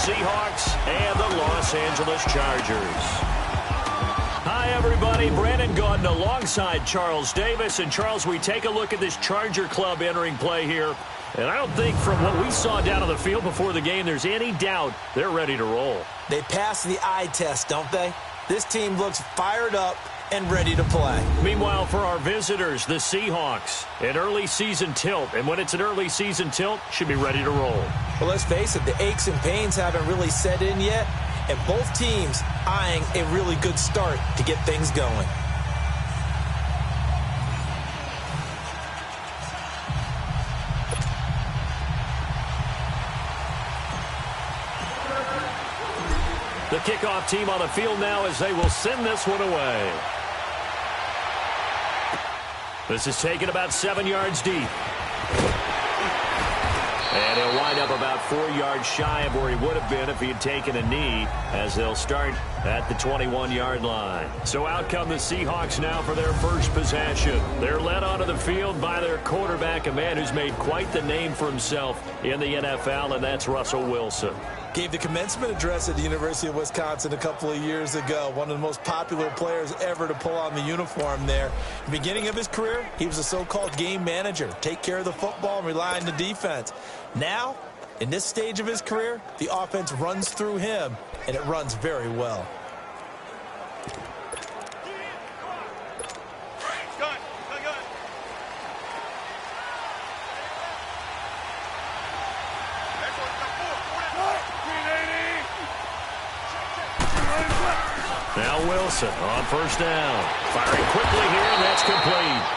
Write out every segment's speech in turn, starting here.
Seahawks and the Los Angeles Chargers. Hi, everybody. Brandon Gaudin alongside Charles Davis. And, Charles, we take a look at this Charger club entering play here. And I don't think from what we saw down on the field before the game there's any doubt they're ready to roll. They pass the eye test, don't they? This team looks fired up and ready to play. Meanwhile, for our visitors, the Seahawks, an early season tilt. And when it's an early season tilt, should be ready to roll. Well, let's face it, the aches and pains haven't really set in yet. And both teams eyeing a really good start to get things going. The kickoff team on the field now as they will send this one away. This is taken about 7 yards deep. And he'll wind up about 4 yards shy of where he would have been if he had taken a knee, as they'll start at the 21-yard line. So out come the Seahawks now for their first possession. They're led onto the field by their quarterback, a man who's made quite the name for himself in the NFL, and that's Russell Wilson. Gave the commencement address at the University of Wisconsin a couple of years ago. One of the most popular players ever to pull on the uniform there. The beginning of his career, he was a so-called game manager. Take care of the football and rely on the defense. Now, in this stage of his career, the offense runs through him, and it runs very well. Now Wilson on first down. Firing quickly here, and that's complete.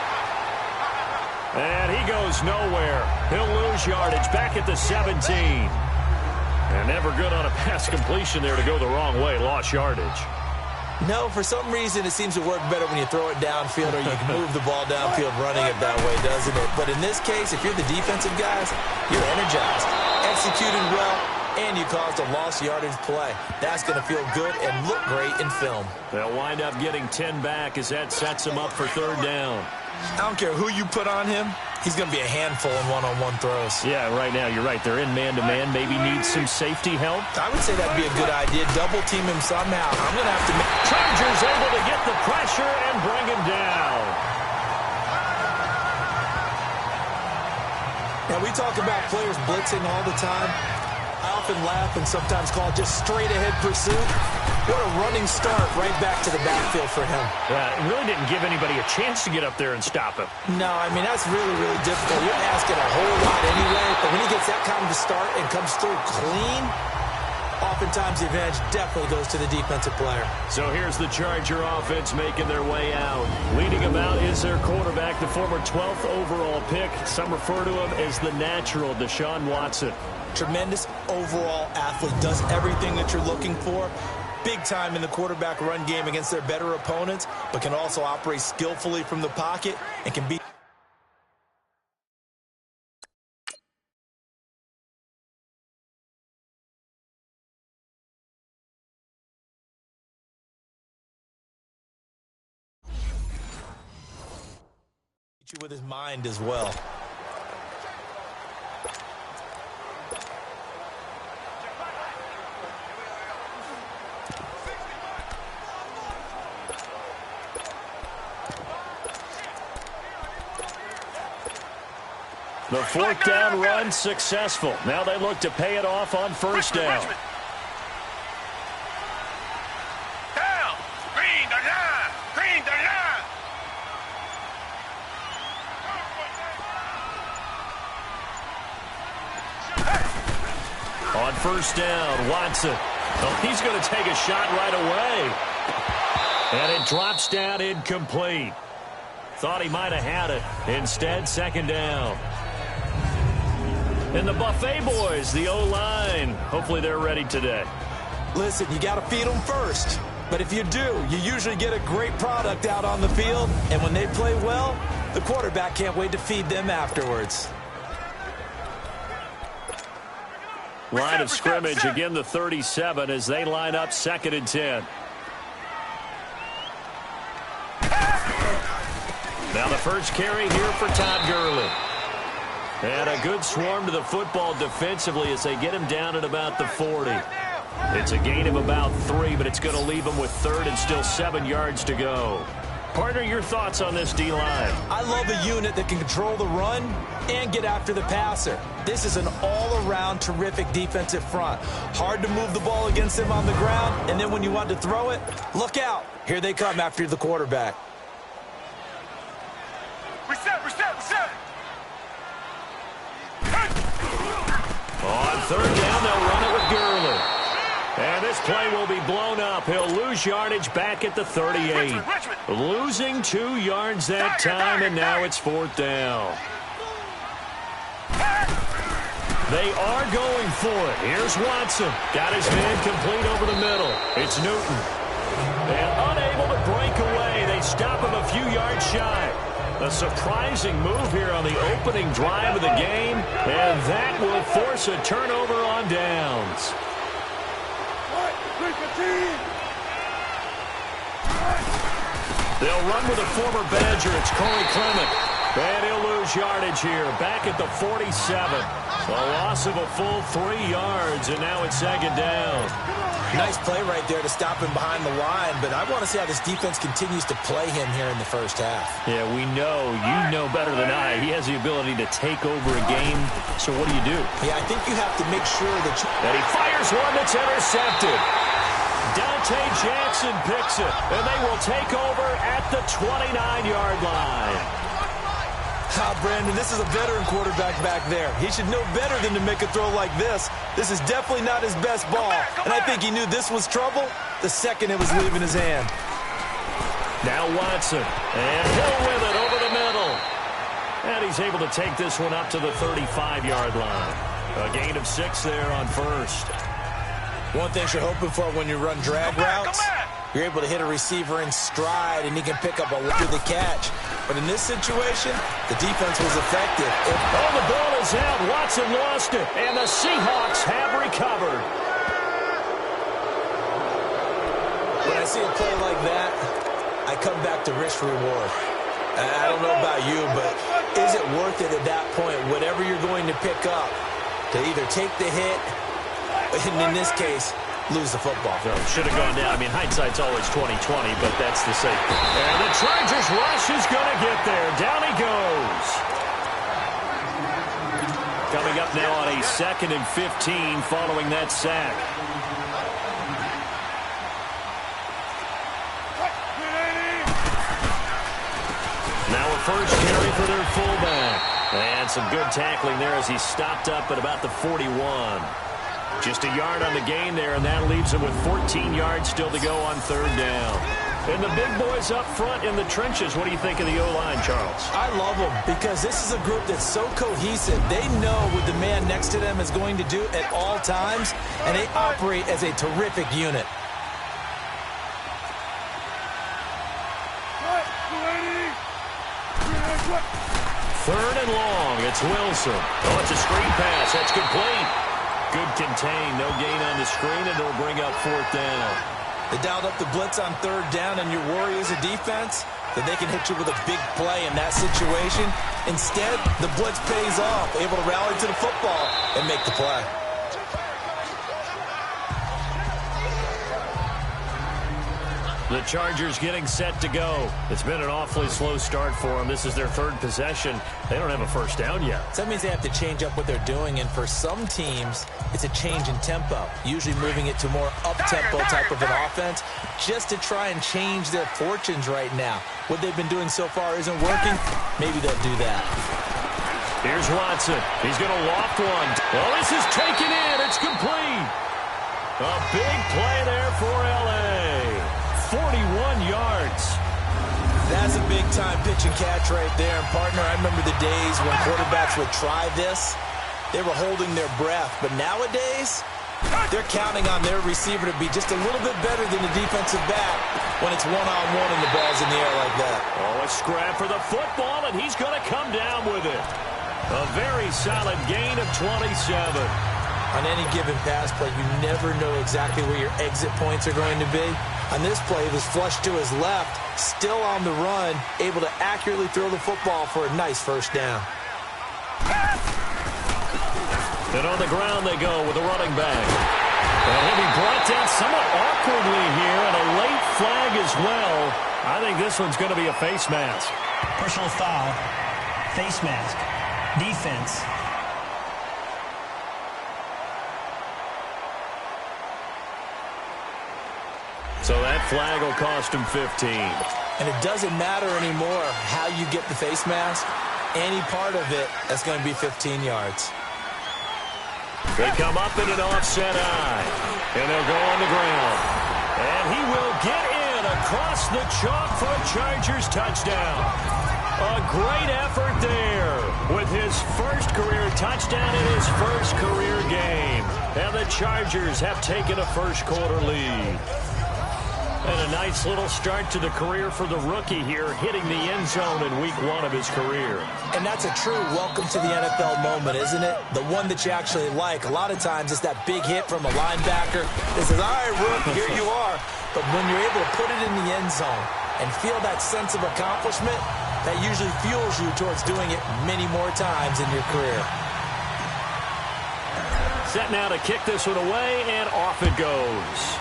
And he goes nowhere. He'll lose yardage back at the 17. And never good on a pass completion there to go the wrong way. Lost yardage. No, for some reason it seems to work better when you throw it downfield or you can move the ball downfield running it that way, doesn't it? But in this case, if you're the defensive guys, you're energized, executed well, and you caused a lost yardage play. That's going to feel good and look great in film. They'll wind up getting 10 back as that sets them up for third down. I don't care who you put on him. He's going to be a handful in one-on-one throws. Yeah, right now, you're right. They're in man-to-man. Maybe needs some safety help. I would say that'd be a good idea. Double team him somehow. I'm going to have to make... Chargers able to get the pressure and bring him down. Now, we talk about players blitzing all the time. I often laugh and sometimes call it just straight-ahead pursuit. What a running start right back to the backfield for him. It really didn't give anybody a chance to get up there and stop him. No, I mean, that's really, really difficult. You're asking a whole lot anyway, but when he gets that kind of a start and comes through clean, oftentimes the advantage definitely goes to the defensive player. So here's the Charger offense making their way out. Leading them out is their quarterback, the former 12th overall pick. Some refer to him as the natural, Deshaun Watson. Tremendous overall athlete, does everything that you're looking for. Big time in the quarterback run game against their better opponents, but can also operate skillfully from the pocket and can be... with his mind as well. The fourth down run successful. Now they look to pay it off on first down. Down. Green the line. Green the line. On first down, Watson. Oh, he's going to take a shot right away. And it drops down incomplete. Thought he might have had it. Instead, second down. And the Buffet boys, the O-line, hopefully they're ready today. Listen, you got to feed them first. But if you do, you usually get a great product out on the field. And when they play well, the quarterback can't wait to feed them afterwards. Line of scrimmage, again the 37 as they line up 2nd and 10. Now the first carry here for Todd Gurley. And a good swarm to the football defensively as they get him down at about the 40. It's a gain of about 3, but it's going to leave him with third and still 7 yards to go. Partner, your thoughts on this D-line? I love a unit that can control the run and get after the passer. This is an all-around terrific defensive front. Hard to move the ball against them on the ground, and then when you want to throw it, look out. Here they come after the quarterback. Reset. On third down, they'll run it with Gurley. And this play will be blown up. He'll lose yardage back at the 38. Losing 2 yards that time, and now it's 4th down. They are going for it. Here's Watson. Got his man complete over the middle. It's Newton. And unable to break away. They stop him a few yards shy. A surprising move here on the opening drive of the game, and that will force a turnover on downs. They'll run with a former Badger. It's Corey Clement. And he'll lose yardage here. Back at the 47. A loss of a full 3 yards, and now it's 2nd down. Nice play right there to stop him behind the line, but I want to see how this defense continues to play him here in the first half. Yeah, we know. You know better than I. He has the ability to take over a game. So what do you do? Yeah, I think you have to make sure that you... And he fires one that's intercepted. Dante Jackson picks it, and they will take over at the 29-yard line. Brandon, this is a veteran quarterback back there. He should know better than to make a throw like this. This is definitely not his best ball. And I think he knew this was trouble the second it was leaving his hand. Now Watson, and Hill with it over the middle. And he's able to take this one up to the 35-yard line. A gain of 6 there on first. One thing you're hoping for when you run drag routes, you're able to hit a receiver in stride, and he can pick up a lot of the catch. But in this situation, the defense was effective. Oh, the ball is out. Watson lost it, and the Seahawks have recovered. When I see a play like that, I come back to risk reward. I don't know about you, but is it worth it at that point, whatever you're going to pick up, to either take the hit, and in this case, lose the football? Should have gone down. I mean, hindsight's always 20/20, but that's the same. And the Chargers rush is going to get there. Down he goes. Coming up now on a 2nd and 15 following that sack. Now a first carry for their fullback. And some good tackling there as he stopped up at about the 41. Just a yard on the gain there, and that leaves him with 14 yards still to go on 3rd down. And the big boys up front in the trenches. What do you think of the O-line, Charles? I love them because this is a group that's so cohesive. They know what the man next to them is going to do at all times, and they operate as a terrific unit. Third and long. It's Wilson. Oh, it's a screen pass. That's complete. Good contain. No gain on the screen, and it'll bring up 4th down. They dialed up the blitz on 3rd down, and your worry as a defense that they can hit you with a big play in that situation. Instead, the blitz pays off, able to rally to the football and make the play. The Chargers getting set to go. It's been an awfully slow start for them. This is their 3rd possession. They don't have a first down yet. So that means they have to change up what they're doing, and for some teams, it's a change in tempo, usually moving it to more up-tempo type of an offense just to try and change their fortunes right now. What they've been doing so far isn't working. Maybe they'll do that. Here's Watson. He's going to loft one. Oh, this is taken in. It's complete. A big play there for L.A. 41 yards. That's a big-time pitch and catch right there. And, partner, I remember the days when quarterbacks would try this. They were holding their breath. But nowadays, they're counting on their receiver to be just a little bit better than the defensive back when it's one-on-one and the ball's in the air like that. Oh, a scrap for the football, and he's going to come down with it. A very solid gain of 27. On any given pass play, you never know exactly where your exit points are going to be. On this play, it was flushed to his left, still on the run, able to accurately throw the football for a nice first down. And on the ground they go with a running back. And he'll be brought down somewhat awkwardly here, and a late flag as well. I think this one's going to be a face mask. Personal foul, face mask, defense. So that flag will cost him 15. And it doesn't matter anymore how you get the face mask. Any part of it, that's going to be 15 yards. They come up in an offset eye, and they'll go on the ground. And he will get in across the chalk for a Chargers touchdown. A great effort there with his first career touchdown in his first career game. And the Chargers have taken a first-quarter lead. And a nice little start to the career for the rookie here, hitting the end zone in week 1 of his career. And that's a true welcome to the NFL moment, isn't it? The one that you actually like. A lot of times it's that big hit from a linebacker that says, all right, rookie, here you are. But when you're able to put it in the end zone and feel that sense of accomplishment, that usually fuels you towards doing it many more times in your career. Set now to kick this one away, and off it goes.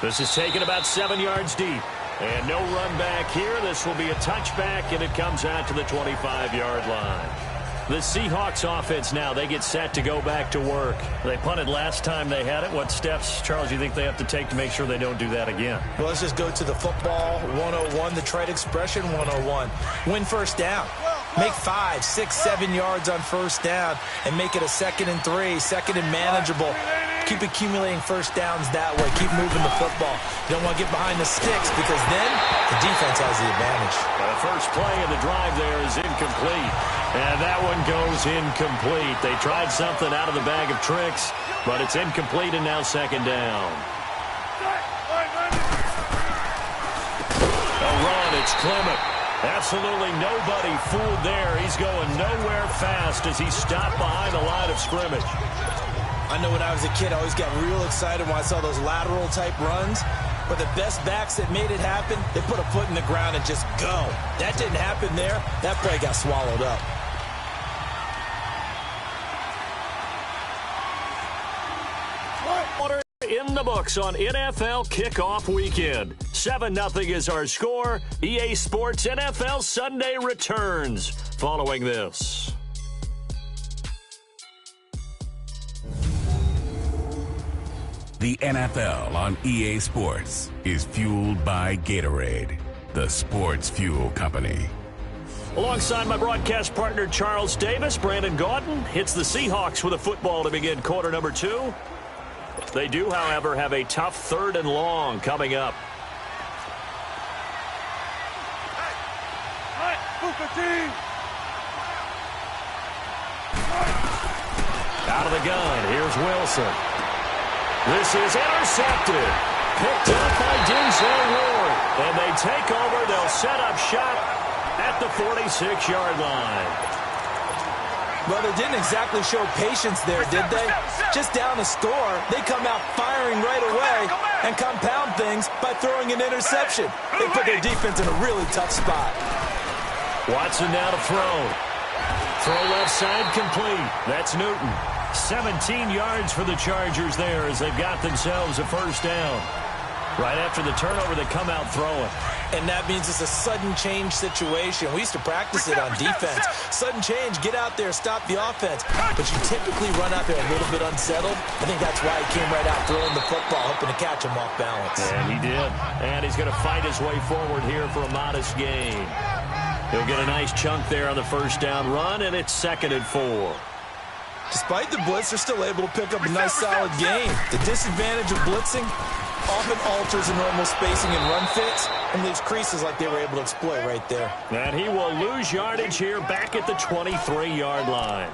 This is taken about 7 yards deep. And no run back here. This will be a touchback, and it comes out to the 25-yard line. The Seahawks offense now, they get set to go back to work. They punted last time they had it. What steps, Charles, you think they have to take to make sure they don't do that again? Well, let's just go to the football 101, the trade expression 101. Win first down. Make 5, 6, 7 yards on first down and make it a 2nd and 3, 2nd and manageable. Keep accumulating first downs that way. Keep moving the football. You don't want to get behind the sticks because then the defense has the advantage. The first play of the drive there is incomplete. And that one goes incomplete. They tried something out of the bag of tricks, but it's incomplete and now 2nd down. A run, it's Clement. Absolutely nobody fooled there. He's going nowhere fast as he stopped behind the line of scrimmage. I know when I was a kid, I always got real excited when I saw those lateral-type runs. But the best backs that made it happen, they put a foot in the ground and just go. That didn't happen there. That play got swallowed up. In the books on NFL kickoff weekend. 7-0 is our score. EA Sports NFL Sunday returns following this. The NFL on EA Sports is fueled by Gatorade, the sports fuel company. Alongside my broadcast partner Charles Davis, Brandon Gaudin hits the Seahawks with a football to begin quarter number 2. They do, however, have a tough 3rd and long coming up. Out of the gun, here's Wilson. This is intercepted. Picked up by Denzel Ward. And they take over. They'll set up shop at the 46-yard line. Well, they didn't exactly show patience there, did they? Just down a score, they come out firing right away and compound things by throwing an interception. They put their defense in a really tough spot. Watson now to throw. Throw left side complete. That's Newton. 17 yards for the Chargers there as they've got themselves a first down. Right after the turnover, they come out throwing. And that means it's a sudden change situation. We used to practice it on defense. Sudden change, get out there, stop the offense. But you typically run out there a little bit unsettled. I think that's why he came right out throwing the football, hoping to catch him off balance. And he did. And he's going to fight his way forward here for a modest gain. He'll get a nice chunk there on the first down run, and it's 2nd and 4. Despite the blitz, they're still able to pick up a nice solid gain. The disadvantage of blitzing often alters the normal spacing and run fits and leaves creases like they were able to exploit right there. And he will lose yardage here back at the 23-yard line.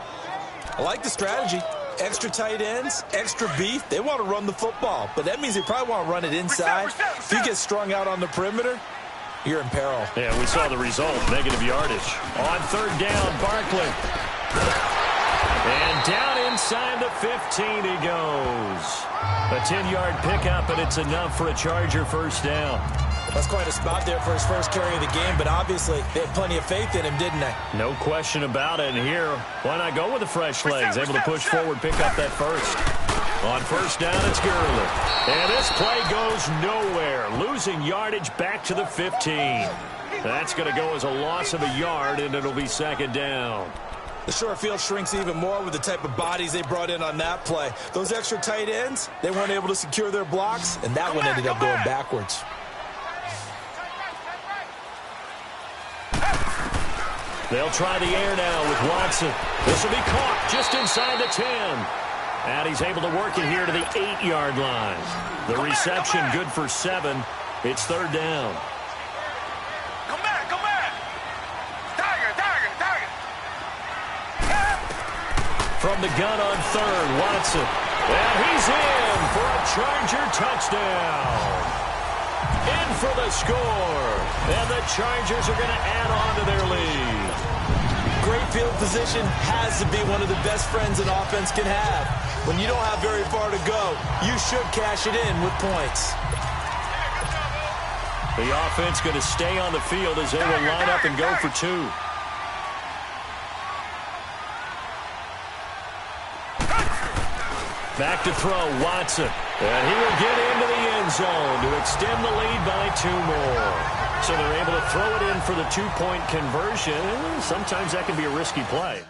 I like the strategy. Extra tight ends, extra beef. They want to run the football, but that means they probably want to run it inside. If you get strung out on the perimeter, you're in peril. Yeah, we saw the result, negative yardage. On 3rd down, Barkley. And down inside the 15 he goes. A 10-yard pickup, and it's enough for a Charger first down. That's quite a spot there for his first carry of the game, but obviously they had plenty of faith in him, didn't they? No question about it. And here, why not go with the fresh legs? Able to push forward, pick up that first. On first down, it's Gurley. And this play goes nowhere. Losing yardage back to the 15. That's going to go as a loss of a yard, and it'll be second down. The short field shrinks even more with the type of bodies they brought in on that play. Those extra tight ends, they weren't able to secure their blocks, and that one ended up going backwards. They'll try the air now with Watson. This will be caught just inside the 10. And he's able to work it here to the 8-yard line. The reception good for 7. It's third down. Come back, come back. Tiger, tiger, tiger. From the gun on third, Watson. And he's in for a Charger touchdown. In for the score. And the Chargers are going to add on to their lead. Great field position has to be one of the best friends an offense can have. When you don't have very far to go, you should cash it in with points. The offense going to stay on the field as they will line up and go for 2. Back to throw, Watson. And he will get into the end zone to extend the lead by 2 more. So they're able to throw it in for the 2-point conversion. Sometimes that can be a risky play.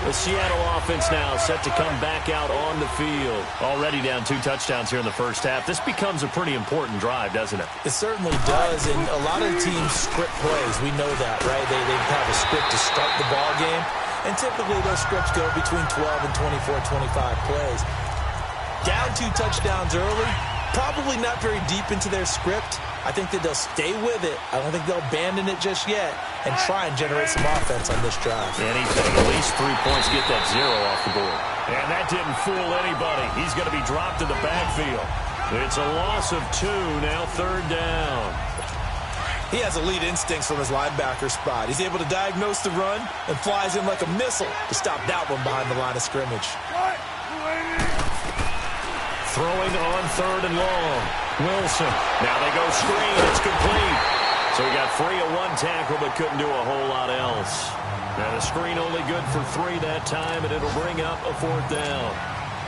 The Seattle offense now set to come back out on the field. Already down 2 touchdowns here in the first half. This becomes a pretty important drive, doesn't it? It certainly does, and a lot of the teams script plays. We know that, right? They have a script to start the ball game, and typically those scripts go between 12 and 24, 25 plays. Down 2 touchdowns early, probably not very deep into their script. I think that they'll stay with it. I don't think they'll abandon it just yet and try and generate some offense on this drive. Anything, at least 3 points, get that 0 off the board. And that didn't fool anybody. He's going to be dropped in the backfield. It's a loss of 2, now third down. He has elite instincts from his linebacker spot. He's able to diagnose the run and flies in like a missile to stop that one behind the line of scrimmage. Throwing on third and long. Wilson. Now they go screen. It's complete. So he got free of 1 tackle but couldn't do a whole lot else. Now the screen only good for 3 that time, and it'll bring up a 4th down.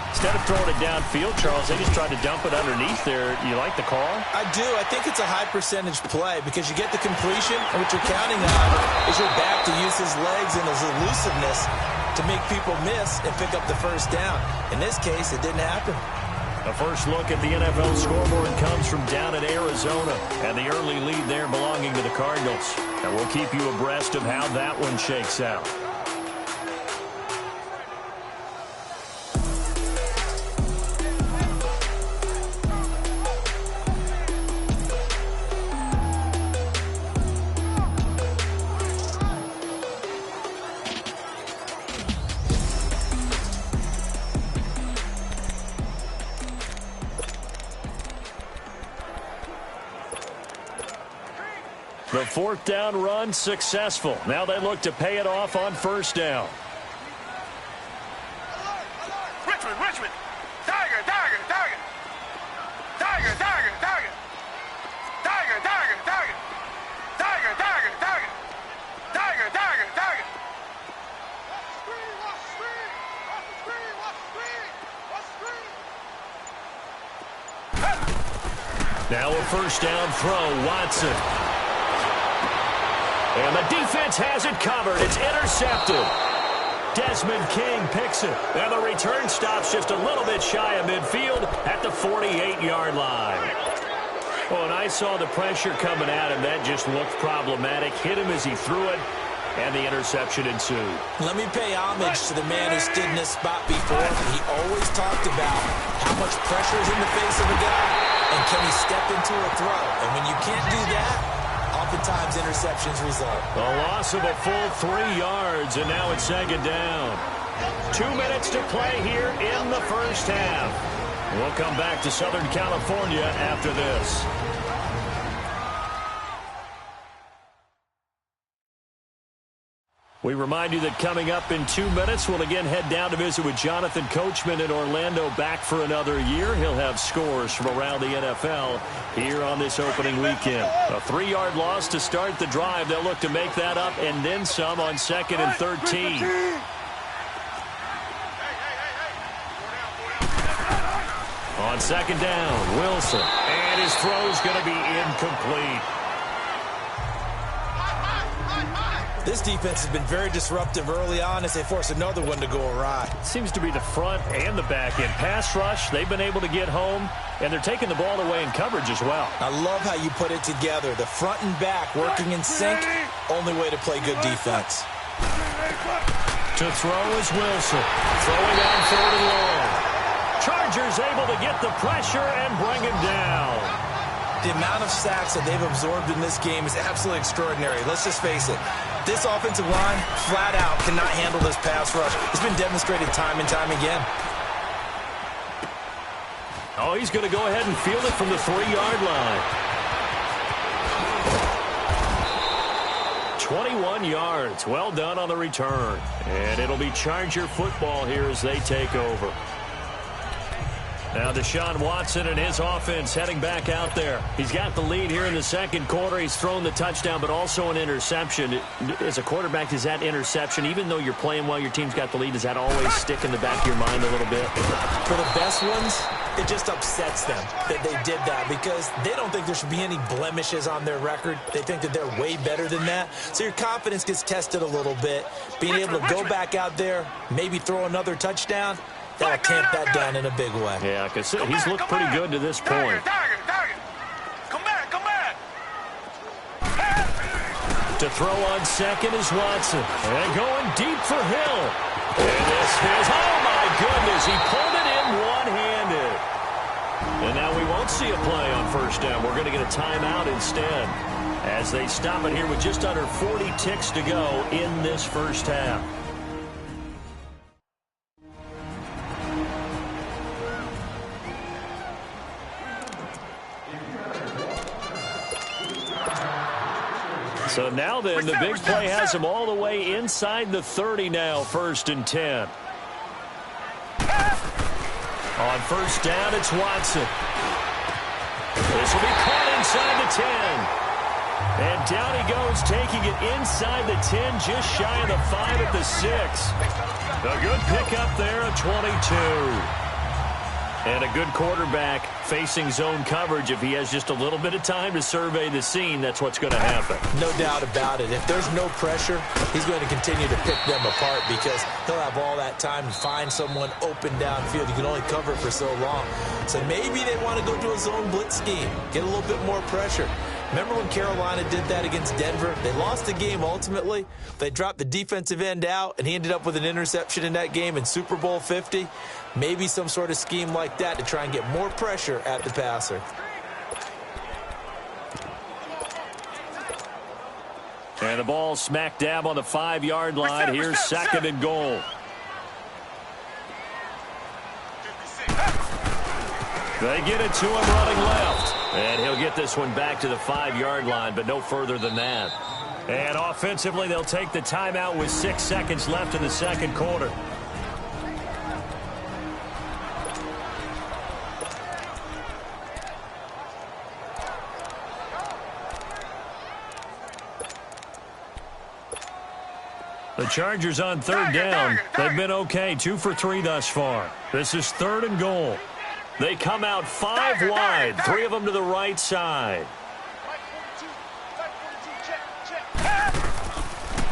Instead of throwing it downfield, Charles, they just tried to dump it underneath there. You like the call? I do. I think it's a high percentage play because you get the completion, and what you're counting on is your back to use his legs and his elusiveness to make people miss and pick up the first down. In this case, it didn't happen. A first look at the NFL scoreboard comes from down in Arizona, and the early lead there belonging to the Cardinals. And we'll keep you abreast of how that one shakes out. The 4th down run successful. Now they look to pay it off on first down. Richmond, Richmond. Tiger, tiger, tiger. Tiger, tiger, tiger. Tiger, tiger, tiger. Tiger, tiger, tiger. Tiger, tiger, tiger. Now a first down throw, Watson. And the defense has it covered. It's intercepted. Desmond King picks it. And the return stops just a little bit shy of midfield at the 48-yard line. Well, and I saw the pressure coming at him. That just looked problematic. Hit him as he threw it, and the interception ensued. Let me pay homage to the man who stood in this spot before. He always talked about how much pressure is in the face of a guy, and can he step into a throw. And when you can't do that, oftentimes interceptions result. A loss of a full 3 yards, and now it's second down. 2 minutes to play here in the first half. We'll come back to Southern California after this. We remind you that coming up in 2 minutes, we'll again head down to visit with Jonathan Coachman in Orlando, back for another year. He'll have scores from around the NFL here on this opening weekend. A 3-yard loss to start the drive. They'll look to make that up and then some on 2nd and 13. On 2nd down, Wilson. And his throw's going to be incomplete. This defense has been very disruptive early on as they force another one to go awry. Seems to be the front and the back end. Pass rush, they've been able to get home, and they're taking the ball away in coverage as well. I love how you put it together. The front and back working in sync, only way to play good defense. To throw is Wilson. Throwing on 3rd and long. Chargers able to get the pressure and bring him down. The amount of sacks that they've absorbed in this game is absolutely extraordinary. Let's just face it. This offensive line, flat out, cannot handle this pass rush. It's been demonstrated time and time again. Oh, he's going to go ahead and field it from the 3-yard line. 21 yards. Well done on the return. And it'll be Charger football here as they take over. Now Deshaun Watson and his offense heading back out there. He's got the lead here in the 2nd quarter. He's thrown the touchdown, but also an interception. As a quarterback, does that interception, even though you're playing well, your team's got the lead, does that always stick in the back of your mind a little bit? For the best ones, it just upsets them that they did that because they don't think there should be any blemishes on their record. They think that they're way better than that. So your confidence gets tested a little bit. Being able to go back out there, maybe throw another touchdown, that'll tamp that down in a big way. Yeah, because he's looked pretty good to this point. Come back. To throw on 2nd is Watson. And going deep for Hill. And this is, oh my goodness, he pulled it in one-handed. And now we won't see a play on 1st down. We're going to get a timeout instead as they stop it here with just under 40 ticks to go in this 1st half. So now then, the big play has him all the way inside the 30 now, 1st and 10. On 1st down, it's Watson. This will be caught inside the 10. And down he goes, taking it inside the 10, just shy of the 5 at the 6. A good pickup there, a 22. And a good quarterback facing zone coverage. If he has just a little bit of time to survey the scene, that's what's going to happen. No doubt about it. If there's no pressure, he's going to continue to pick them apart because he'll have all that time to find someone open downfield. You can only cover it for so long. So maybe they want to go to a zone blitz scheme, get a little bit more pressure. Remember when Carolina did that against Denver? They lost the game ultimately. They dropped the defensive end out, and he ended up with an interception in that game in Super Bowl 50. Maybe some sort of scheme like that to try and get more pressure at the passer. And the ball smack dab on the 5-yard line. Here's 2nd and goal. They get it to him running left. And he'll get this one back to the 5-yard line, but no further than that. And offensively, they'll take the timeout with 6 seconds left in the 2nd quarter. The Chargers on 3rd down. They've been okay, 2 for 3 thus far. This is 3rd and goal. They come out 5 wide, 3 of them to the right side.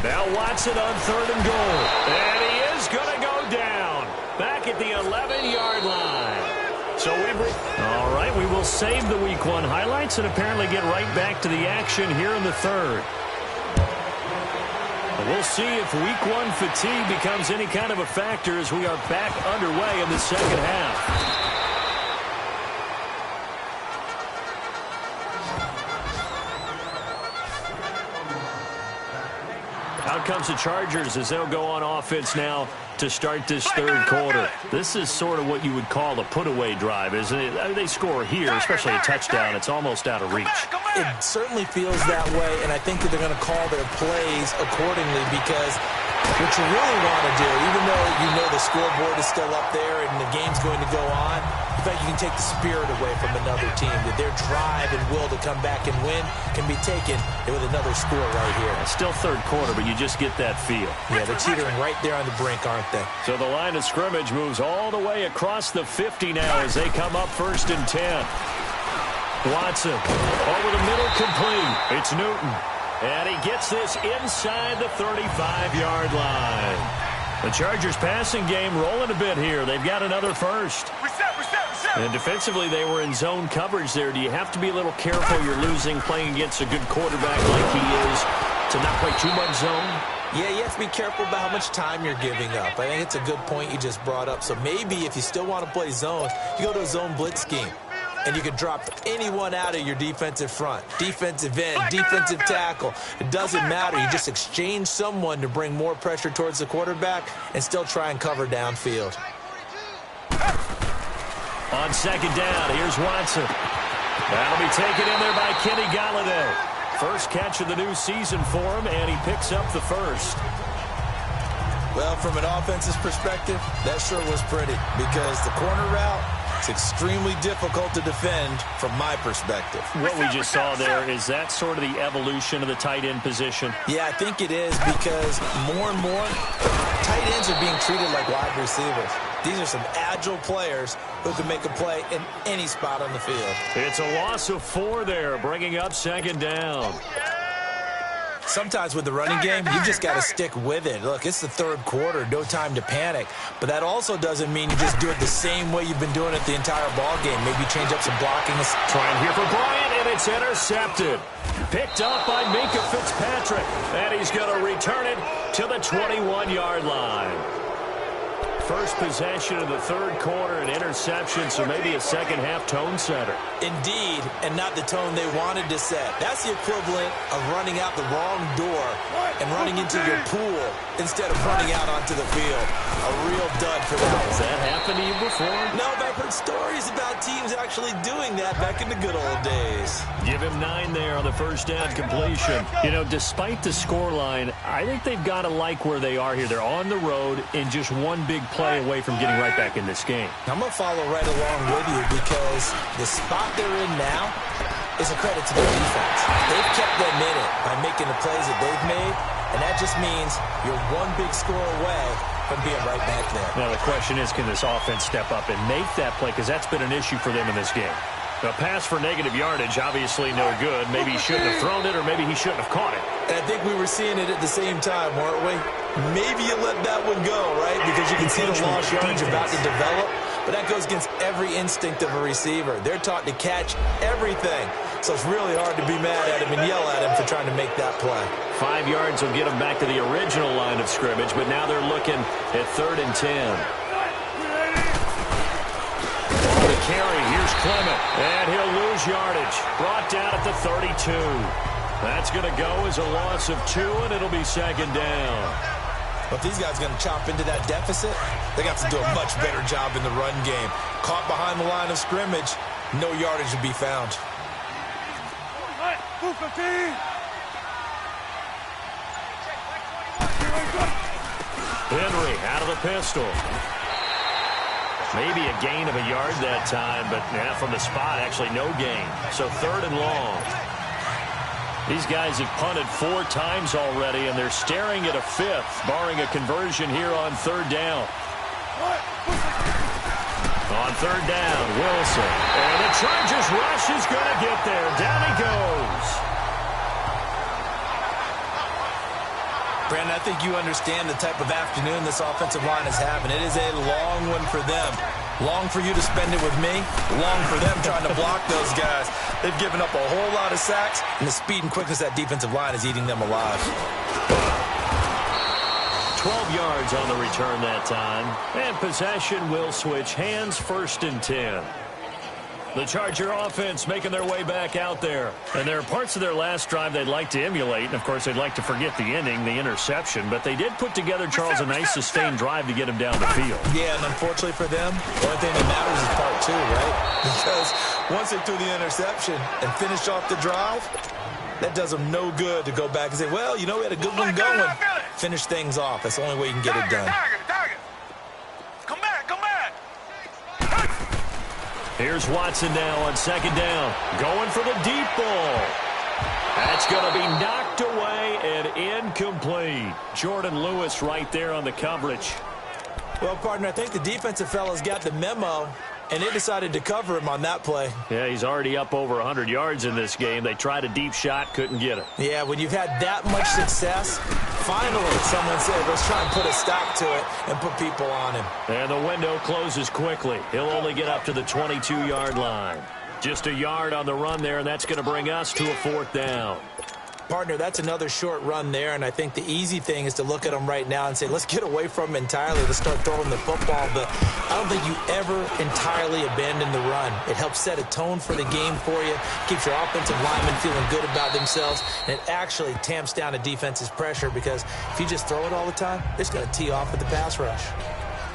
Now Watson on 3rd and goal. And he is going to go down. Back at the 11-yard line. So all right, we will save the Week 1 highlights and apparently get right back to the action here in the 3rd. We'll see if Week 1 fatigue becomes any kind of a factor as we are back underway in the 2nd half. Out comes the Chargers as they'll go on offense now to start this 3rd quarter. This is sort of what you would call a put-away drive, isn't it? I mean, they score here, especially a touchdown. It's almost out of reach. It certainly feels that way, and I think that they're going to call their plays accordingly because What you really want to do, even though you know the scoreboard is still up there and the game's going to go on, in fact, you can take the spirit away from another team. That their drive and will to come back and win can be taken with another score right here. It's still third quarter, but you just get that feel. Yeah, they're teetering right there on the brink, aren't they? So the line of scrimmage moves all the way across the 50 now as they come up 1st and 10. Watson over the middle, complete. It's Newton. And he gets this inside the 35-yard line. The Chargers passing game rolling a bit here. They've got another first. And defensively, they were in zone coverage there. Do you have to be a little careful? You're losing playing against a good quarterback like he is to not play too much zone? Yeah, you have to be careful about how much time you're giving up. I think it's a good point you just brought up. So maybe if you still want to play zone, you go to a zone blitz scheme. And you can drop anyone out of your defensive front. Defensive end, defensive tackle. It doesn't matter. You just exchange someone to bring more pressure towards the quarterback and still try and cover downfield. On 2nd down, here's Watson. That'll be taken in there by Kenny Golladay. First catch of the new season for him, and he picks up the first. Well, from an offensive perspective, that sure was pretty because the corner route, it's extremely difficult to defend from my perspective. What we just saw there, is that sort of the evolution of the tight end position? Yeah, I think it is because more and more, tight ends are being treated like wide receivers. These are some agile players who can make a play in any spot on the field. It's a loss of 4 there, bringing up 2nd down. Sometimes with the running game, you just got to stick with it. Look, it's the 3rd quarter, no time to panic. But that also doesn't mean you just do it the same way you've been doing it the entire ball game. Maybe change up some blocking. Trying here for Bryant, and it's intercepted. Picked up by Minkah Fitzpatrick, and he's going to return it to the 21-yard line. First possession of the 3rd quarter, an interception, so maybe a second-half tone setter. Indeed, and not the tone they wanted to set. That's the equivalent of running out the wrong door and running into your pool instead of running out onto the field. A real dud for that. Has that happened to you before? No, but I've heard stories about teams actually doing that back in the good old days. Give him 9 there on the first down completion. You know, despite the scoreline, I think they've got to like where they are here. They're on the road in just one big play away from getting right back in this game. I'm going to follow right along with you because the spot they're in now is a credit to their defense. They've kept them in it by making the plays that they've made, and that just means you're one big score away from being right back there. Now, the question is, can this offense step up and make that play? Because that's been an issue for them in this game. A pass for negative yardage, obviously no good. Maybe he shouldn't have thrown it, or maybe he shouldn't have caught it. And I think we were seeing it at the same time, weren't we? Maybe you let that one go, right? Because you can see the lost yardage about to develop. But that goes against every instinct of a receiver. They're taught to catch everything. So it's really hard to be mad at him and yell at him for trying to make that play. 5 yards will get them back to the original line of scrimmage, but now they're looking at 3rd and 10. On the carry, here's Clement, and he'll lose yardage. Brought down at the 32. That's going to go as a loss of 2, and it'll be 2nd down. But these guys are going to chop into that deficit. They got to do a much better job in the run game. Caught behind the line of scrimmage, no yardage to be found. Henry out of the pistol. Maybe a gain of a yard that time, but from the spot, actually no gain. So 3rd and long. These guys have punted 4 times already, and they're staring at a 5th, barring a conversion here on 3rd down. On 3rd down, Wilson. And the Chargers rush is going to get there. Down he goes. Brandon, I think you understand the type of afternoon this offensive line is having. It is a long one for them. Long for you to spend it with me. Long for them trying to block those guys. They've given up a whole lot of sacks, and the speed and quickness of that defensive line is eating them alive. 12 yards on the return that time. And possession will switch hands, 1st and 10. The Charger offense making their way back out there. And there are parts of their last drive they'd like to emulate. And, of course, they'd like to forget the ending, the interception. But they did put together, Charles, a nice sustained drive to get him down the field. Yeah, and unfortunately for them, the only thing that matters is part 2, right? Because once they threw the interception and finished off the drive, that does them no good to go back and say, well, you know, we had a good one going. Finish things off. That's the only way you can get it done. Target. Come back. Here's Watson now on second down. Going for the deep ball. That's going to be knocked away and incomplete. Jordan Lewis right there on the coverage. Well, partner, I think the defensive fellas got the memo, and they decided to cover him on that play. Yeah, he's already up over 100 yards in this game. They tried a deep shot, couldn't get it. Yeah, when you've had that much success, finally someone said, let's try and put a stop to it and put people on him. And the window closes quickly. He'll only get up to the 22-yard line. Just a yard on the run there, and that's going to bring us to a 4th down. Partner, that's another short run there, and I think the easy thing is to look at him right now and say, let's get away from him entirely. Let's start throwing the football. But I don't think you ever entirely abandon the run. It helps set a tone for the game for you, keeps your offensive linemen feeling good about themselves, and it actually tamps down a defense's pressure because if you just throw it all the time, it's going to tee off with the pass rush.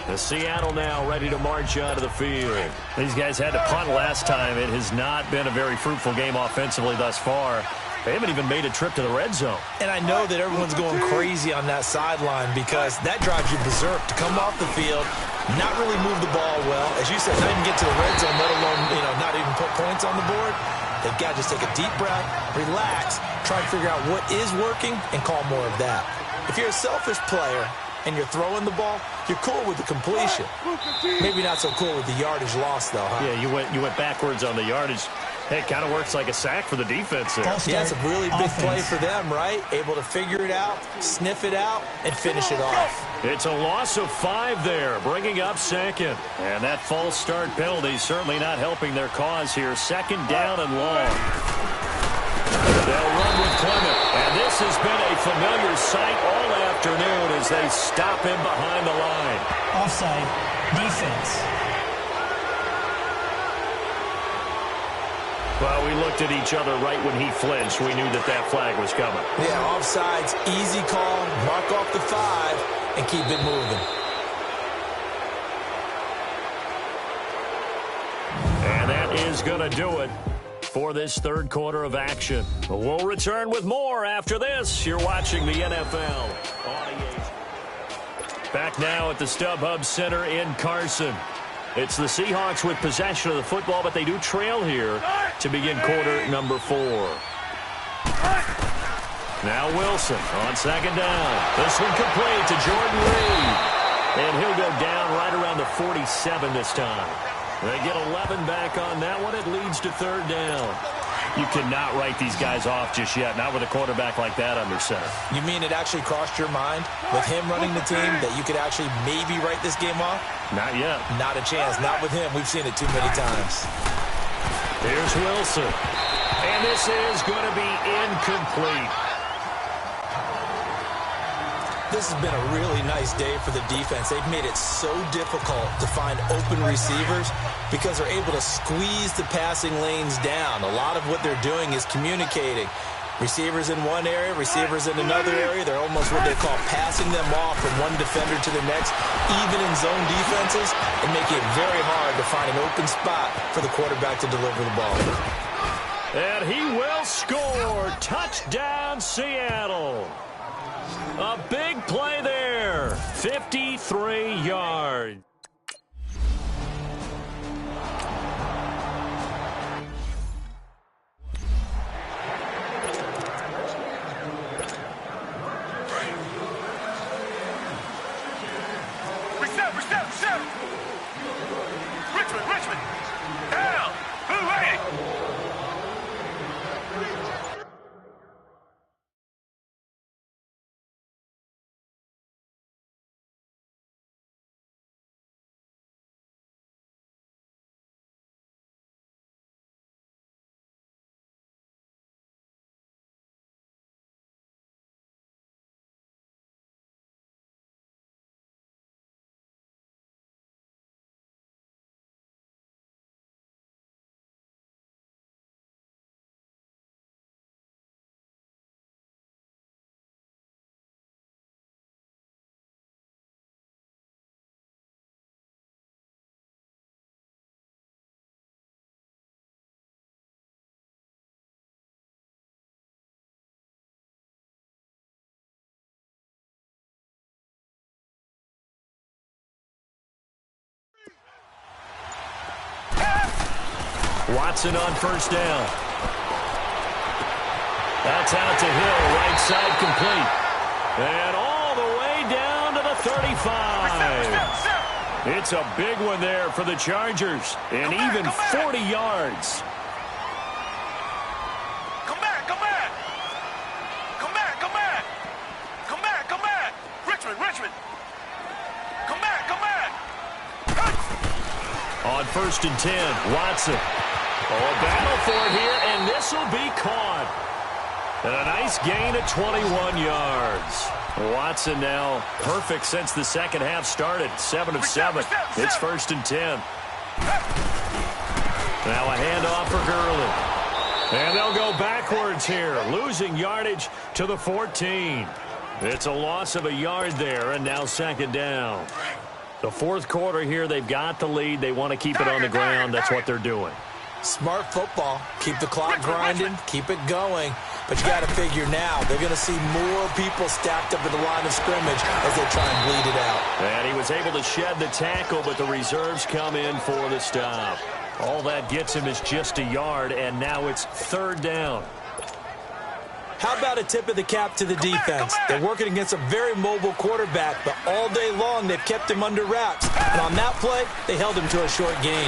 The Seattle now ready to march onto the field. These guys had to punt last time. It has not been a very fruitful game offensively thus far. They haven't even made a trip to the red zone. And I know that everyone's going crazy on that sideline because that drives you berserk to come off the field, not really move the ball well. As you said, not even get to the red zone, let alone, not even put points on the board. They've got to just take a deep breath, relax, try to figure out what is working, and call more of that. If you're a selfish player and you're throwing the ball, you're cool with the completion. Maybe not so cool with the yardage loss, though, huh? Yeah, you went backwards on the yardage. Hey, it kind of works like a sack for the defense there. Yeah, it's a really big play for them, right? Able to figure it out, sniff it out, and finish it off. It's a loss of 5 there, bringing up second. And that false start penalty certainly not helping their cause here. 2nd down and long. They'll run with Clement. And this has been a familiar sight all afternoon as they stop him behind the line. Offside. Defense. Well, we looked at each other right when he flinched. We knew that flag was coming. Yeah, offsides, easy call, mark off the 5, and keep it moving. And that is going to do it for this 3rd quarter of action. We'll return with more after this. You're watching the NFL on EA. Back now at the StubHub Center in Carson. It's the Seahawks with possession of the football, but they do trail here to begin quarter number 4. Now Wilson on 2nd down. This one complete to Jordan Reed. And he'll go down right around the 47 this time. They get 11 back on that one. It leads to 3rd down. You cannot write these guys off just yet, not with a quarterback like that under center. You mean it actually crossed your mind with him running the team that you could actually maybe write this game off? Not yet. Not a chance. Not with him. We've seen it too many times. Here's Wilson. And this is going to be incomplete. This has been a really nice day for the defense. They've made it so difficult to find open receivers because they're able to squeeze the passing lanes down. A lot of what they're doing is communicating. Receivers in one area, receivers in another area. They're almost what they call passing them off from one defender to the next, even in zone defenses, and making it very hard to find an open spot for the quarterback to deliver the ball. And he will score. Touchdown, Seattle. A big play there. 53 yards. Reset. Richmond. Down. Blue lady. Watson on first down. That's out to Hill, right side complete. And all the way down to the 35. It's a big one there for the Chargers. And even 40 yards. Come back, come back. Come back, come back. Come back, come back. Richmond. Come back, come back. On first and 10, Watson. Oh, a battle for it here, and this will be caught. And a nice gain of 21 yards. Watson now perfect since the second half started. 7 of 7. It's first and 10. Now a handoff for Gurley. And they'll go backwards here, losing yardage to the 14. It's a loss of a yard there, and now second down. The fourth quarter here, they've got the lead. They want to keep it on the ground. That's what they're doing. Smart football. Keep the clock grinding. Keep it going. But you got to figure now, they're going to see more people stacked up at the line of scrimmage as they try and bleed it out. And he was able to shed the tackle, but the reserves come in for the stop. All that gets him is just a yard, and now it's third down. How about a tip of the cap to the defense? They're working against a very mobile quarterback, but all day long they've kept him under wraps. And on that play, they held him to a short gain.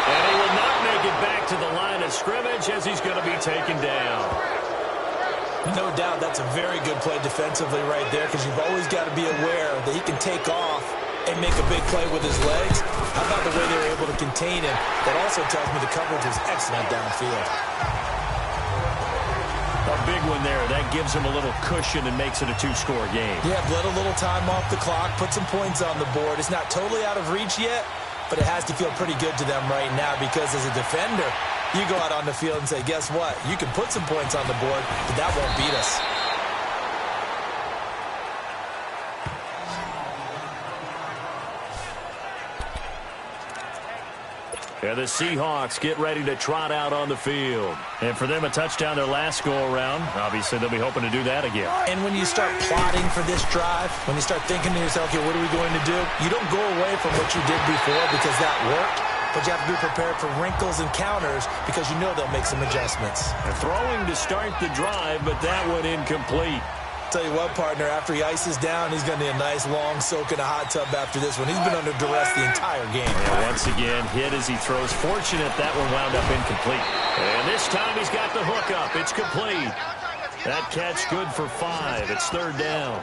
And he will not make it back to the line of scrimmage as he's going to be taken down. No doubt that's a very good play defensively right there, because you've always got to be aware that he can take off and make a big play with his legs. How about the way they were able to contain him? That also tells me the coverage was excellent downfield. A big one there. That gives him a little cushion and makes it a two-score game. Yeah, bled a little time off the clock, put some points on the board. It's not totally out of reach yet, but it has to feel pretty good to them right now, because as a defender, you go out on the field and say, guess what? You can put some points on the board, but that won't beat us. And the Seahawks get ready to trot out on the field. And for them, a touchdown their last go-around. Obviously, they'll be hoping to do that again. And when you start plotting for this drive, when you start thinking to yourself, okay, what are we going to do? You don't go away from what you did before because that worked, but you have to be prepared for wrinkles and counters because you know they'll make some adjustments. They're throwing to start the drive, but that one incomplete. Tell you what, partner, after he ices down, he's going to need a nice long soak in a hot tub after this one. He's been under duress the entire game. And once again, hit as he throws. Fortunate that one wound up incomplete. And this time he's got the hook up. It's complete. That catch good for 5. It's third down.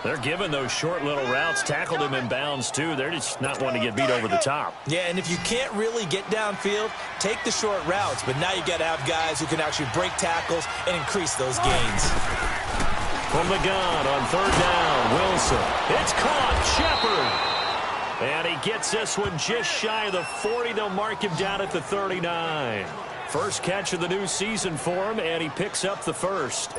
They're giving those short little routes. Tackled him in bounds, too. They're just not wanting to get beat over the top. Yeah, and if you can't really get downfield, take the short routes. But now you've got to have guys who can actually break tackles and increase those gains. From the gun on third down, Wilson. It's caught. Shepard. And he gets this one just shy of the 40. They'll mark him down at the 39. First catch of the new season for him, and he picks up the first.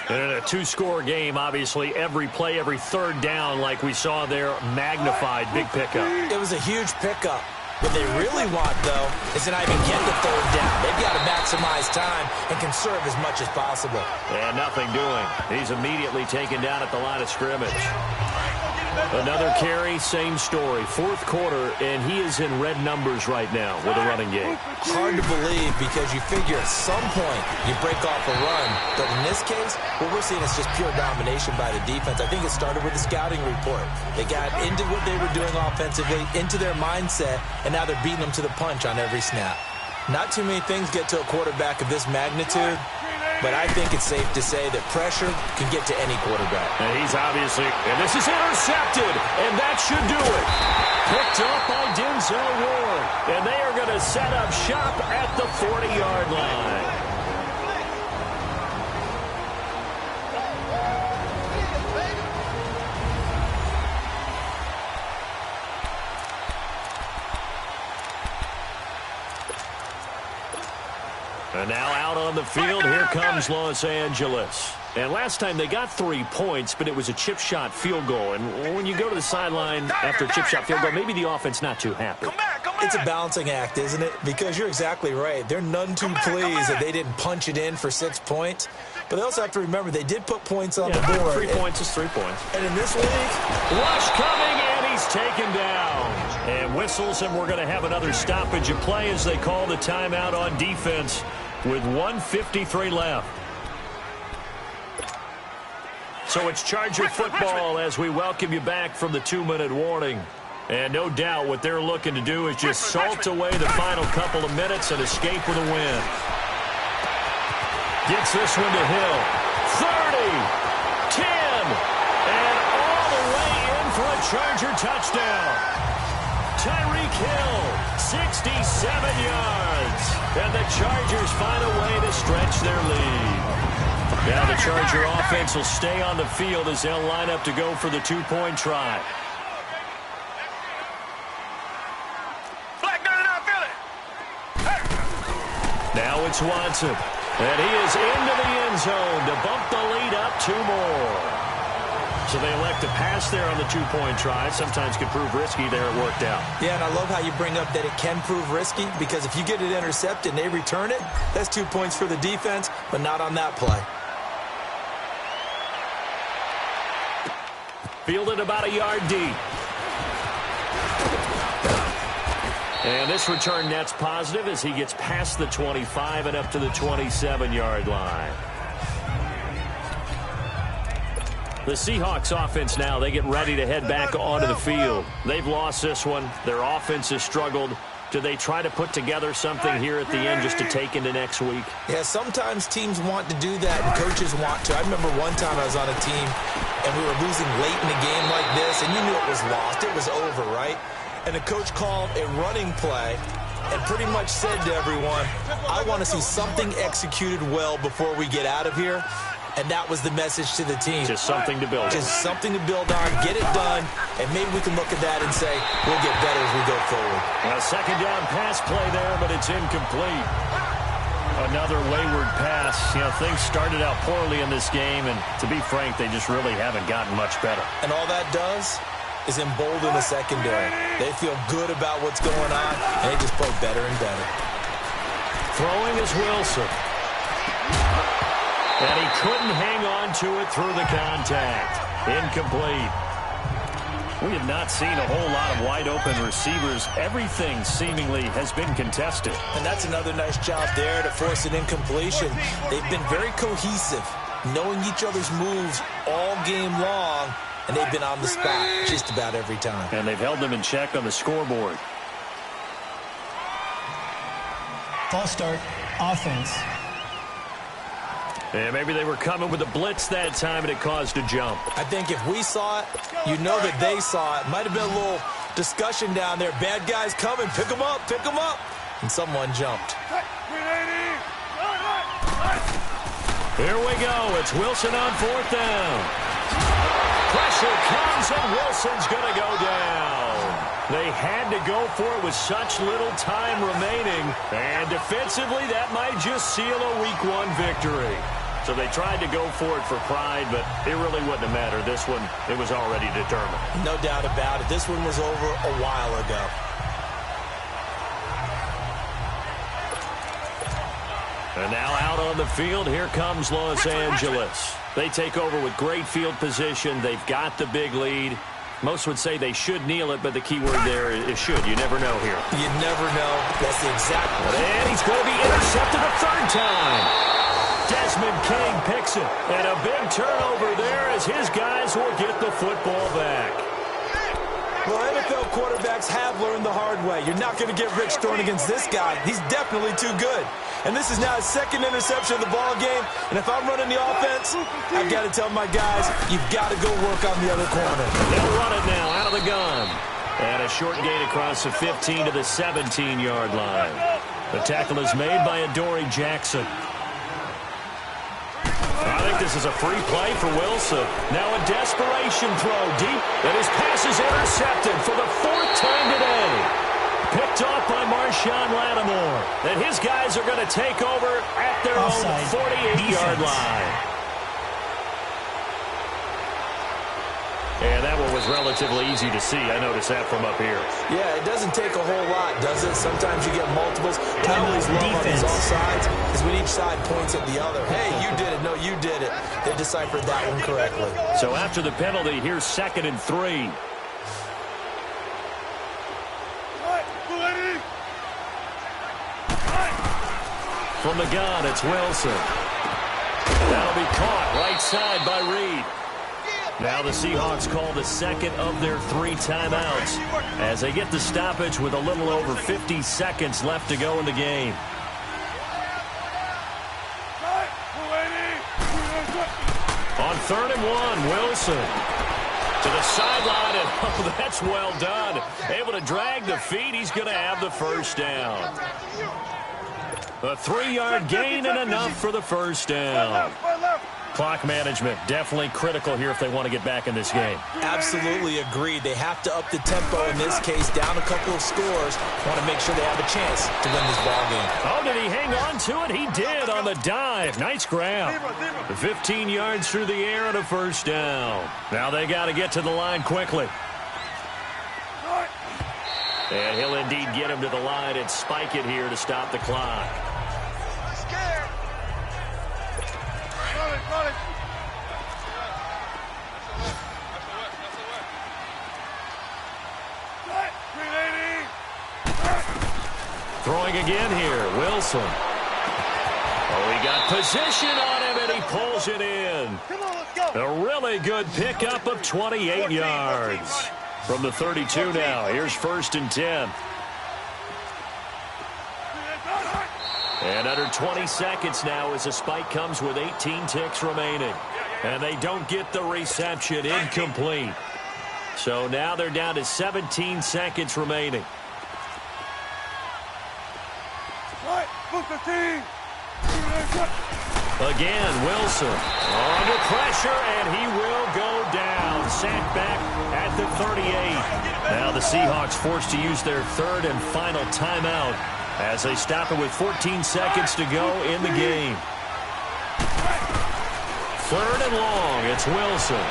And in a two-score game, obviously, every play, every third down, like we saw there, magnified, big pickup. It was a huge pickup. What they really want, though, is to not even get the third down. They've got to maximize time and conserve as much as possible. And nothing doing. He's immediately taken down at the line of scrimmage. Another carry, same story. Fourth quarter, and he is in red numbers right now with a running game. Hard to believe because you figure at some point you break off a run. But in this case, what we're seeing is just pure domination by the defense. I think it started with the scouting report. They got into what they were doing offensively, into their mindset, and now they're beating them to the punch on every snap. Not too many things get to a quarterback of this magnitude, but I think it's safe to say that pressure can get to any quarterback. And he's obviously, and this is intercepted, and that should do it. Picked up by Denzel Ward, and they are going to set up shop at the 40-yard line. And now out on the field, here comes Los Angeles. And last time they got 3 points, but it was a chip shot field goal. And when you go to the sideline after a chip shot field goal, maybe the offense not too happy. It's a balancing act, isn't it? Because you're exactly right. They're none too pleased that they didn't punch it in for 6 points. But they also have to remember they did put points on the board. 3 points is 3 points. And in this league, rush coming, and he he's taken down. And whistles, and we're going to have another stoppage of play as they call the timeout on defense with 1:53 left. So it's Charger football as we welcome you back from the 2-minute warning. And no doubt what they're looking to do is just salt away the final couple of minutes and escape with a win. Gets this one to Hill. 30, 10, and all the way in for a Charger touchdown. Tyreek Hill, 67 yards. And the Chargers find a way to stretch their lead. Now the Charger offense will stay on the field as they'll line up to go for the 2-point try. Now it's Watson. And he is into the end zone to bump the lead up 2 more. So they elect to pass there on the 2-point try. Sometimes could prove risky. There it worked out. Yeah, and I love how you bring up that it can prove risky, because if you get it intercepted and they return it, that's 2 points for the defense, but not on that play. Fielded about a yard deep. And this return net's positive as he gets past the 25 and up to the 27-yard line. The Seahawks offense now, they get ready to head back onto the field. They've lost this one. Their offense has struggled. Do they try to put together something here at the end just to take into next week? Yeah, sometimes teams want to do that and coaches want to. I remember one time I was on a team and we were losing late in a game like this, and you knew it was lost. It was over, right? And the coach called a running play and pretty much said to everyone, I want to see something executed well before we get out of here. And that was the message to the team. Just something to build on. Just something to build on, get it done, and maybe we can look at that and say, we'll get better as we go forward. A second down pass play there, but it's incomplete. Another wayward pass. You know, things started out poorly in this game, and to be frank, they just really haven't gotten much better. And all that does is embolden the secondary. They feel good about what's going on, and they just play better and better. Throwing is Wilson. And he couldn't hang on to it through the contact. Incomplete. We have not seen a whole lot of wide-open receivers. Everything seemingly has been contested. And that's another nice job there to force an incompletion. They've been very cohesive, knowing each other's moves all game long, and they've been on the spot just about every time. And they've held them in check on the scoreboard. False start, offense. And maybe they were coming with a blitz that time, and it caused a jump. I think if we saw it, you know that they saw it. Might have been a little discussion down there. Bad guys coming. Pick them up. Pick them up. And someone jumped. Here we go. It's Wilson on 4th down. Pressure comes, and Wilson's going to go down. They had to go for it with such little time remaining. And defensively, that might just seal a Week 1 victory. So they tried to go for it for pride, but it really wouldn't have mattered. This one, it was already determined. No doubt about it. This one was over a while ago. And now out on the field, here comes Los Angeles. They take over with great field position. They've got the big lead. Most would say they should kneel it, but the key word there is should. You never know here. You never know. That's the exact one. And he's going to be intercepted a 3rd time. Desmond King picks it. And a big turnover there as his guys will get the football back. Well, NFL quarterbacks have learned the hard way. You're not going to get rich throwing against this guy. He's definitely too good. And this is now his 2nd interception of the ball game. And if I'm running the offense, I've got to tell my guys, you've got to go work on the other corner. They'll run it now out of the gun. And a short gain across the 15 to the 17-yard line. The tackle is made by Adoree Jackson. I think this is a free play for Wilson. Now a desperation throw deep, and his pass is intercepted for the 4th time today. Picked off by Marshawn Lattimore. And his guys are going to take over at their own 48-yard line. And that one was relatively easy to see. I noticed that from up here. Yeah, it doesn't take a whole lot, does it? Sometimes you get multiples. I always love on these offsides is when each side points at the other. Hey, you did it. No, you did it. They deciphered that one correctly. So after the penalty, here's 2nd and 3. From the gun, it's Wilson. That'll be caught right side by Reed. Now the Seahawks call the second of their 3 timeouts as they get the stoppage with a little over 50 seconds left to go in the game. On 3rd and 1, Wilson to the sideline, and oh, that's well done. Able to drag the feet. He's going to have the first down. A 3-yard gain and enough for the first down. Clock management definitely critical here if they want to get back in this game. Absolutely agreed. They have to up the tempo in this case, down a couple of scores. Want to make sure they have a chance to win this ball game. Oh, did he hang on to it? He did on the dive. Nice grab. 15 yards through the air and a first down. Now they got to get to the line quickly. And he'll indeed get him to the line and spike it here to stop the clock. Throwing again here, Wilson. Oh, he got position on him, and he pulls it in. A really good pickup of 28 yards. From the 32 now, here's 1st and 10. And under 20 seconds now as the spike comes with 18 ticks remaining. And they don't get the reception, incomplete. So now they're down to 17 seconds remaining. Again, Wilson under pressure, and he will go down. Sacked back at the 38. Now the Seahawks forced to use their 3rd and final timeout as they stop it with 14 seconds to go in the game. 3rd and long, it's Wilson.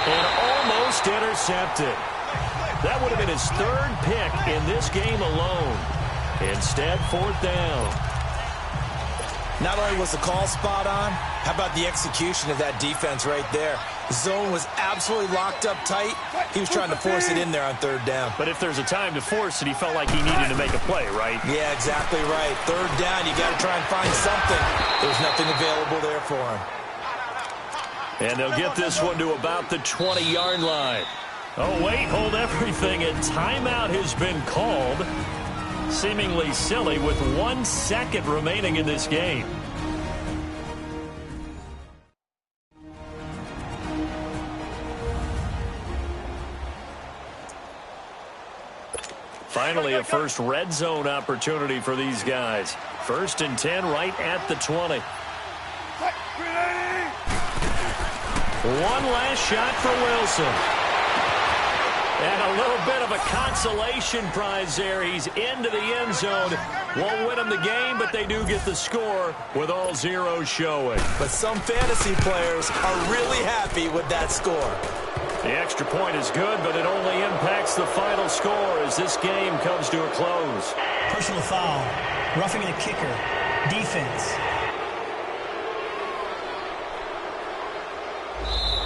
And almost intercepted. That would have been his 3rd pick in this game alone. Instead, 4th down. Not only was the call spot on, how about the execution of that defense right there? The zone was absolutely locked up tight. He was trying to force it in there on 3rd down. But if there's a time to force it, he felt like he needed to make a play, right? Yeah, exactly right. 3rd down, you got to try and find something. There's nothing available there for him. And they'll get this one to about the 20-yard line. Oh, wait, hold everything. A timeout has been called. Seemingly silly with 1 second remaining in this game. Finally, a first red zone opportunity for these guys. 1st and 10 right at the 20. One last shot for Wilson. And a little bit of a consolation prize there. He's into the end zone. Won't win them the game, but they do get the score with all zeros showing. But some fantasy players are really happy with that score. The extra point is good, but it only impacts the final score as this game comes to a close. Personal foul. Roughing the kicker. Defense.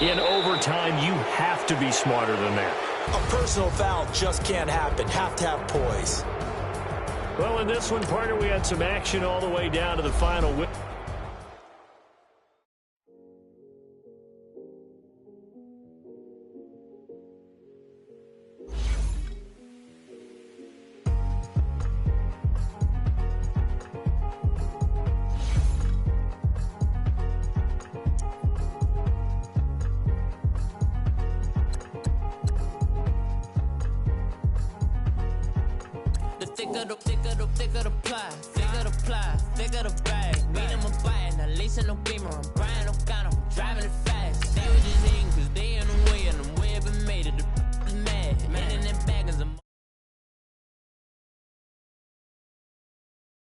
In overtime, you have to be smarter than that. A personal foul just can't happen. Have to have poise. Well, in this one, partner, we had some action all the way down to the final. Thicker the ply, thicker the bag. Meet him a bite, now lace in no beamer, I'm bright.